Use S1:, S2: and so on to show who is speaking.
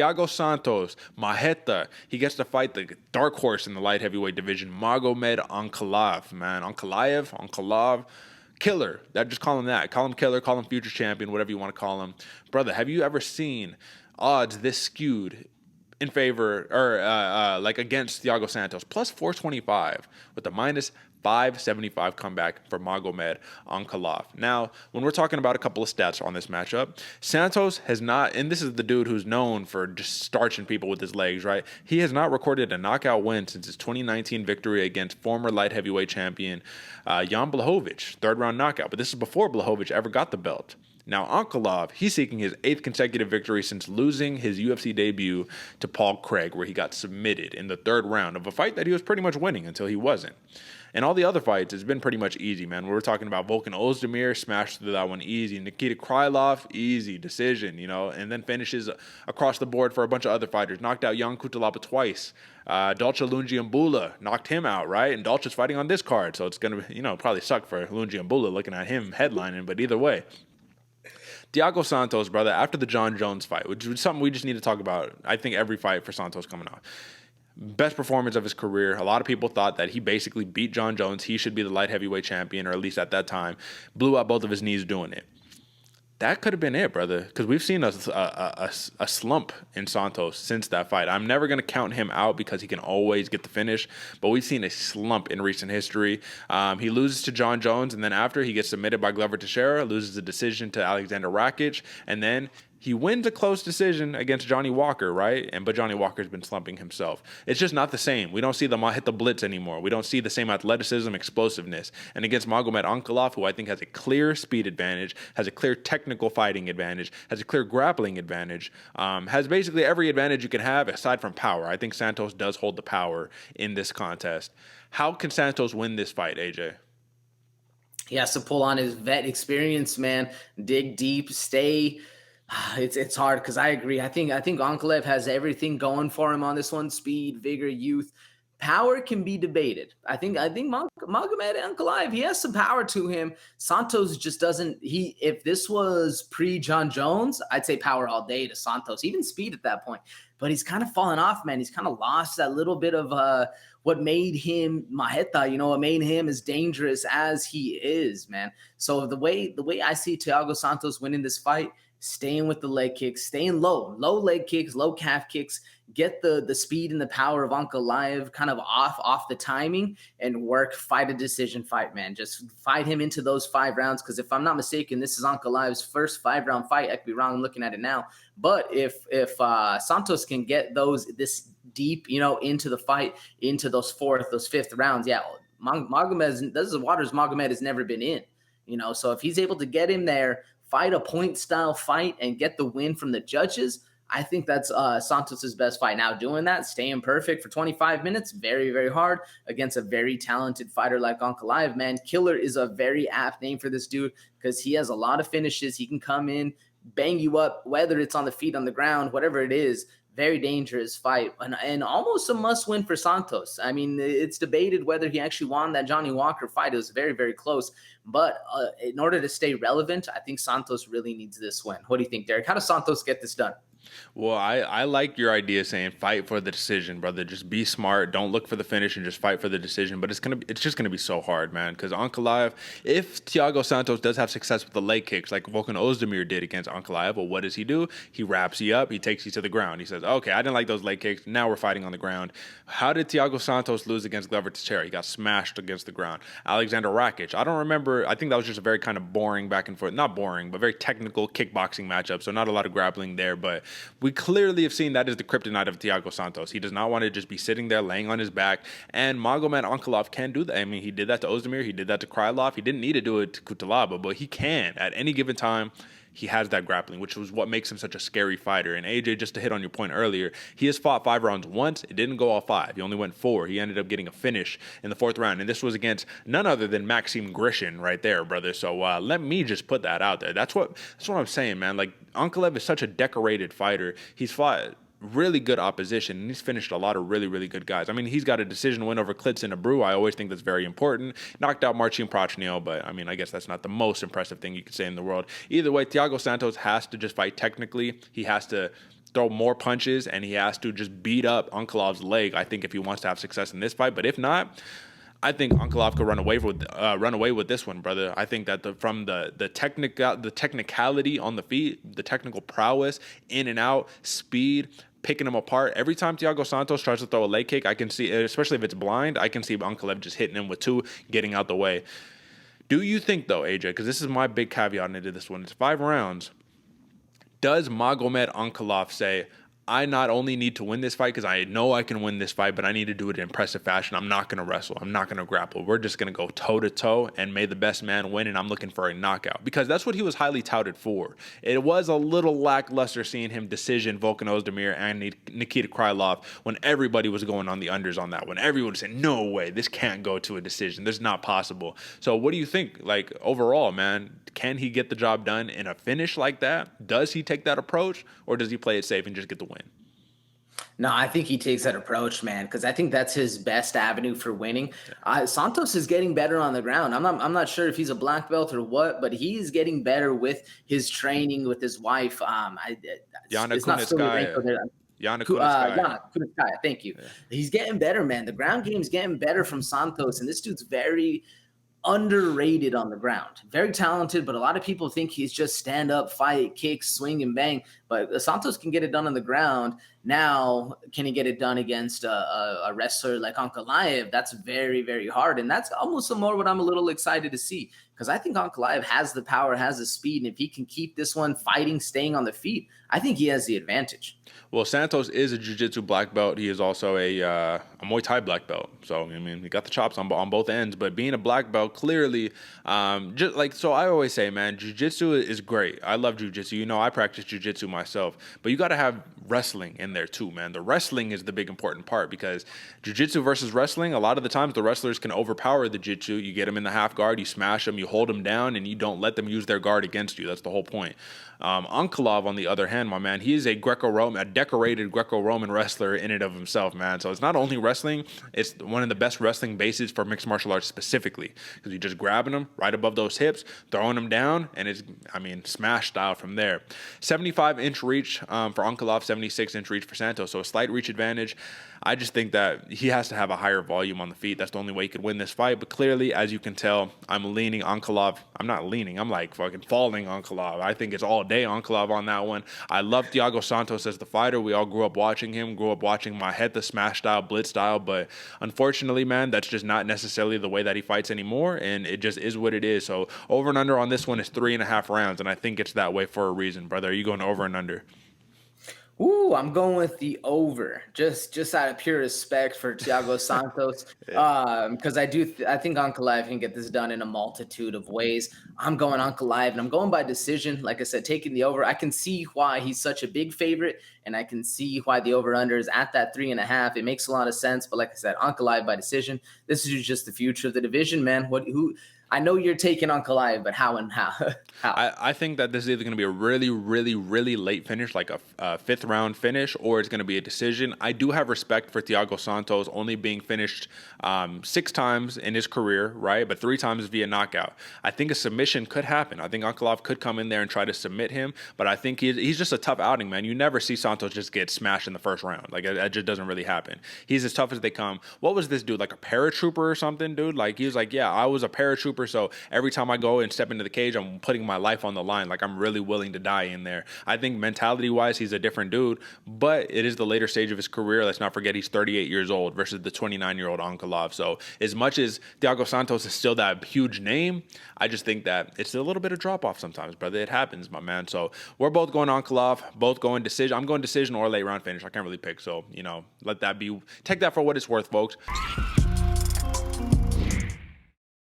S1: Thiago Santos, Maheta, he gets to fight the dark horse in the light heavyweight division, Magomed Ankalaev, man. Ankalaev. Killer. That just call him that. Call him killer, call him future champion, whatever you want to call him. Brother, have you ever seen odds this skewed in favor or like against Thiago Santos? Plus 425 with the minus 575 comeback for Magomed Ankalaev. Now, when we're talking about a couple of stats on this matchup, Santos has not, and this is the dude who's known for just starching people with his legs, right? He has not recorded a knockout win since his 2019 victory against former light heavyweight champion Jan Blachowicz, third round knockout. But this is before Blachowicz ever got the belt. Now, Ankalaev, he's seeking his 8th consecutive victory since losing his UFC debut to Paul Craig, where he got submitted in the 3rd round of a fight that he was pretty much winning until he wasn't. And all the other fights, it's been pretty much easy, man. We were talking about Volkan Ozdemir, smashed through that one easy. Nikita Krylov, easy decision, and then finishes across the board for a bunch of other fighters. Knocked out Jan Kutalaba twice. Dolce Lungiambula knocked him out, right? And Dolce's fighting on this card, so it's going to, probably suck for Lungiambula looking at him headlining, but either way. Thiago Santos, brother, after the John Jones fight, which is something we just need to talk about, I think every fight for Santos coming out. Best performance of his career. A lot of people thought that he basically beat John Jones. He should be the light heavyweight champion, or at least at that time. Blew out both of his knees doing it. That could have been it, brother, because we've seen a slump in Santos since that fight. I'm never going to count him out because he can always get the finish, but we've seen a slump in recent history. He loses to John Jones, and then after, he gets submitted by Glover Teixeira, loses a decision to Alexander Rakic, and then he wins a close decision against Johnny Walker, right? But Johnny Walker's been slumping himself. It's just not the same. We don't see the Maheta blitz anymore. We don't see the same athleticism, explosiveness. And against Magomed Ankalaev, who I think has a clear speed advantage, has a clear technical fighting advantage, has a clear grappling advantage, has basically every advantage you can have aside from power. I think Santos does hold the power in this contest. How can Santos win this fight, AJ?
S2: He has to pull on his vet experience, man. Dig deep, stay. It's hard because I agree. I think Ankalaev has everything going for him on this one: speed, vigor, youth. Power can be debated. I think Magomed Ankalaev, he has some power to him. Santos just doesn't. If this was pre-John Jones, I'd say power all day to Santos, even speed at that point. But he's kind of fallen off, man. He's kind of lost that little bit of what made him Maheta, what made him as dangerous as he is, man. So the way I see Thiago Santos winning this fight, staying with the leg kicks, staying low leg kicks, low calf kicks, get the speed and the power of Ankalaev kind of off the timing and fight a decision fight, man. Just fight him into those 5 rounds. Because if I'm not mistaken, this is Ankalaev's first 5-round fight. I could be wrong, I'm looking at it now. But if Santos can get this deep, into the fight, into those 4th, those 5th rounds, yeah, Magomed, this is waters Magomed has never been in. So if he's able to get him there, fight a point-style fight, and get the win from the judges, I think that's Santos' best fight. Now, doing that, staying perfect for 25 minutes, very, very hard against a very talented fighter like Ankalaev, man. Killer is a very apt name for this dude because he has a lot of finishes. He can come in, bang you up, whether it's on the feet, on the ground, whatever it is. Very dangerous fight and almost a must-win for Santos. I mean, it's debated whether he actually won that Johnny Walker fight. It was very, very close. But in order to stay relevant, I think Santos really needs this win. What do you think, Derek? How does Santos get this done?
S1: Well, I like your idea saying fight for the decision, brother. Just be smart. Don't look for the finish and just fight for the decision. But it's just gonna be so hard, man. Because Ankalaev, if Thiago Santos does have success with the leg kicks like Volkan Ozdemir did against Ankalaev, well, what does he do? He wraps you up. He takes you to the ground. He says, okay, I didn't like those leg kicks. Now we're fighting on the ground. How did Thiago Santos lose against Glover Teixeira? He got smashed against the ground. Alexander Rakic, I don't remember. I think that was just a very kind of boring back and forth. Not boring, but very technical kickboxing matchup. So not a lot of grappling there, but we clearly have seen that is the kryptonite of Thiago Santos. He does not want to just be sitting there laying on his back, and Magomed Ankalaev can do that. I mean, he did that to Ozdemir. He did that to Krylov. He didn't need to do it to Kutalaba, but he can. At any given time, he has that grappling, which was what makes him such a scary fighter. And AJ, just to hit on your point earlier, he has fought 5 rounds once. It didn't go all 5. He only went 4. He ended up getting a finish in the 4th round. And this was against none other than Maxim Grishin right there, brother. So let me just put that out there. That's what I'm saying, man. Like, Ankalaev is such a decorated fighter. He's fought really good opposition, and he's finished a lot of really, really good guys. I mean, he's got a decision win over Klitsin Abreu. I always think that's very important. Knocked out Marcin Prachnio, but I mean, I guess that's not the most impressive thing you could say in the world. Either way, Thiago Santos has to just fight technically. He has to throw more punches and he has to just beat up Ankalov's leg, I think, if he wants to have success in this fight. But if not, I think Ankalov could run away with this one, brother. I think that from the technicality on the feet, the technical prowess, in and out, speed, picking him apart. Every time Thiago Santos tries to throw a leg kick, I can see, especially if it's blind, I can see Ankalaev just hitting him with two, getting out the way. Do you think, though, AJ, because this is my big caveat into this one, it's 5 rounds, does Magomed Ankalaev say, I not only need to win this fight because I know I can win this fight, but I need to do it in impressive fashion. I'm not going to wrestle. I'm not going to grapple. We're just going to go toe-to-toe and may the best man win, and I'm looking for a knockout because that's what he was highly touted for. It was a little lackluster seeing him decision Volkan Ozdemir and Nikita Krylov when everybody was going on the unders on that one. Everyone was saying, no way, this can't go to a decision. This is not possible. So what do you think, like, overall, man? Can he get the job done in a finish like that? Does he take that approach, or does he play it safe and just get the win?
S2: No, I think he takes that approach, man, because I think that's his best avenue for winning. Santos is getting better on the ground. I'm not sure if he's a black belt or what, but he's getting better with his training with his wife. It's not still Yana Kunitskaya, thank you. Yeah. He's getting better, man. The ground game's getting better from Santos, and this dude's very underrated on the ground. Very talented, but a lot of people think he's just stand up, fight, kick, swing, and bang. But Santos can get it done on the ground. Now, can he get it done against a wrestler like Ankalaev? That's very, very hard. And that's almost more what I'm a little excited to see, because I think Ankalaev has the power, has the speed, and if he can keep this one fighting, staying on the feet, I think he has the advantage.
S1: Well, Santos is a jiu-jitsu black belt. He is also a Muay Thai black belt. So, I mean, he got the chops on both ends. But being a black belt, clearly, so I always say, man, jiu-jitsu is great. I love jiu-jitsu. You know, I practice jiu-jitsu myself. But you got to have wrestling in there too, man. The wrestling is the big important part, because jiu-jitsu versus wrestling, a lot of the times the wrestlers can overpower the jiu-jitsu. You get them in the half guard, you smash them, you hold them down, and you don't let them use their guard against you. That's the whole point. Ankalaev, on the other hand, my man, he is a decorated Greco-Roman wrestler in and of himself, man. So it's not only wrestling, it's one of the best wrestling bases for mixed martial arts specifically, because you're just grabbing them right above those hips, throwing them down, and it's, smash style from there. 75-inch reach for Ankalaev, 76-inch reach for Santos, so a slight reach advantage. I just think that he has to have a higher volume on the feet. That's the only way he could win this fight. But clearly, as you can tell, I'm leaning Ankalaev. I'm not leaning. I'm like fucking falling Ankalaev. I think it's all day Ankalaev on that one. I love Thiago Santos as the fighter. We all grew up watching him, grew up watching Maheta smash style, blitz style. But unfortunately, man, that's just not necessarily the way that he fights anymore. And it just is what it is. So over and under on this one is 3.5 rounds. And I think it's that way for a reason, brother. Are you going over and under?
S2: Ooh, I'm going with the over, just out of pure respect for Thiago Santos, because I think Ankalaev can get this done in a multitude of ways. I'm going Ankalaev, and I'm going by decision. Like I said, taking the over. I can see why he's such a big favorite, and I can see why the over/under is at that 3.5. It makes a lot of sense. But like I said, Ankalaev by decision. This is just the future of the division, man. I know you're taking Ankalaev, but how?
S1: I think that this is either going to be a really, really, really late finish, like a fifth round finish, or it's going to be a decision. I do have respect for Thiago Santos only being finished 6 times in his career, right? But 3 times via knockout. I think a submission could happen. I think Ankalaev could come in there and try to submit him, but I think he's just a tough outing, man. You never see Santos just get smashed in the first round. Like, that just doesn't really happen. He's as tough as they come. What was this dude, like a paratrooper or something, dude? Like, he was like, yeah, I was a paratrooper, so every time I go and step into the cage, I'm putting my life on the line. Like, I'm really willing to die in there. I think mentality-wise, he's a different dude, but it is the later stage of his career. Let's not forget he's 38 years old versus the 29-year-old Ankalaev. So as much as Thiago Santos is still that huge name, I just think that it's a little bit of drop-off sometimes, brother. It happens, my man. So we're both going Ankalaev, both going decision. I'm going decision or late round finish. I can't really pick. So, take that for what it's worth, folks.